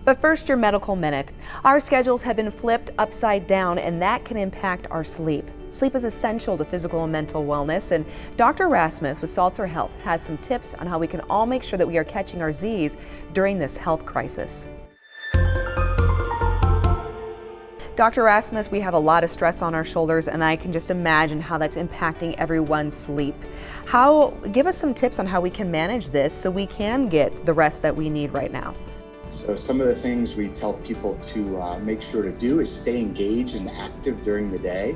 But first, your medical minute. Our schedules have been flipped upside down, and that can impact our sleep. Sleep is essential to physical and mental wellness, and Dr. Rasmus with Saltzer Health has some tips on how we can all make sure that we are catching our Z's during this health crisis. Dr. Rasmus, we have a lot of stress on our shoulders, and I can just imagine how that's impacting everyone's sleep. Give us some tips on how we can manage this so we can get the rest that we need right now. So some of the things we tell people to make sure to do is stay engaged and active during the day.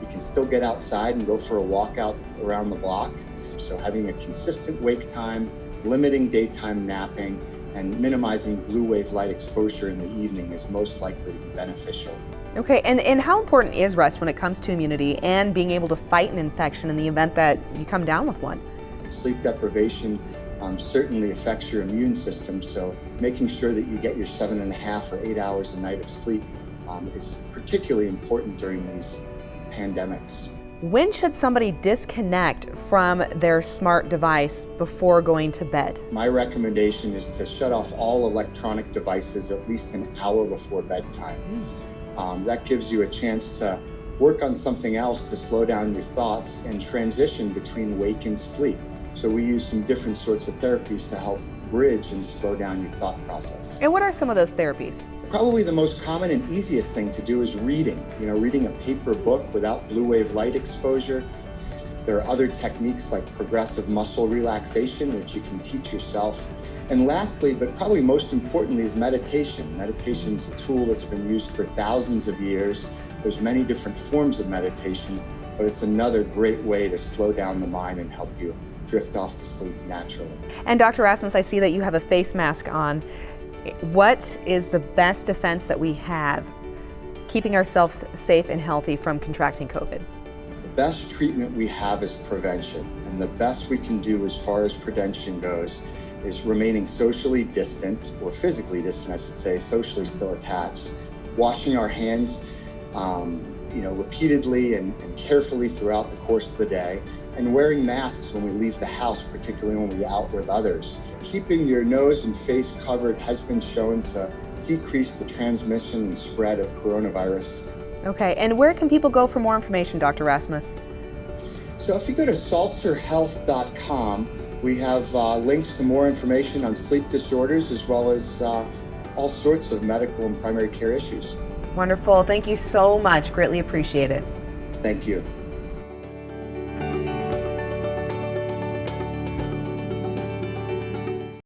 You can still get outside and go for a walk out around the block. So having a consistent wake time, limiting daytime napping, and minimizing blue wave light exposure in the evening is most likely to be beneficial. Okay, and how important is rest when it comes to immunity and being able to fight an infection in the event that you come down with one? Sleep deprivation certainly affects your immune system, so making sure that you get your 7.5 or 8 hours a night of sleep is particularly important during these pandemics. When should somebody disconnect from their smart device before going to bed? My recommendation is to shut off all electronic devices at least an hour before bedtime. That gives you a chance to work on something else to slow down your thoughts and transition between wake and sleep. So we use some different sorts of therapies to help bridge and slow down your thought process. And what are some of those therapies? Probably the most common and easiest thing to do is reading. Reading a paper book without blue wave light exposure. There are other techniques like progressive muscle relaxation, which you can teach yourself. And lastly, but probably most importantly, is meditation. Meditation is a tool that's been used for thousands of years. There's many different forms of meditation, but it's another great way to slow down the mind and help you drift off to sleep naturally. And Dr. Rasmus, I see that you have a face mask on. What is the best defense that we have keeping ourselves safe and healthy from contracting COVID? The best treatment we have is prevention, and the best we can do as far as prevention goes is remaining socially distant, or physically distant I should say, socially still attached, washing our hands repeatedly and carefully throughout the course of the day, and wearing masks when we leave the house, particularly when we're out with others. Keeping your nose and face covered has been shown to decrease the transmission and spread of coronavirus. Okay, and where can people go for more information, Dr. Rasmus? So if you go to saltzerhealth.com, we have links to more information on sleep disorders as well as all sorts of medical and primary care issues. Wonderful. Thank you so much. Greatly appreciate it. Thank you.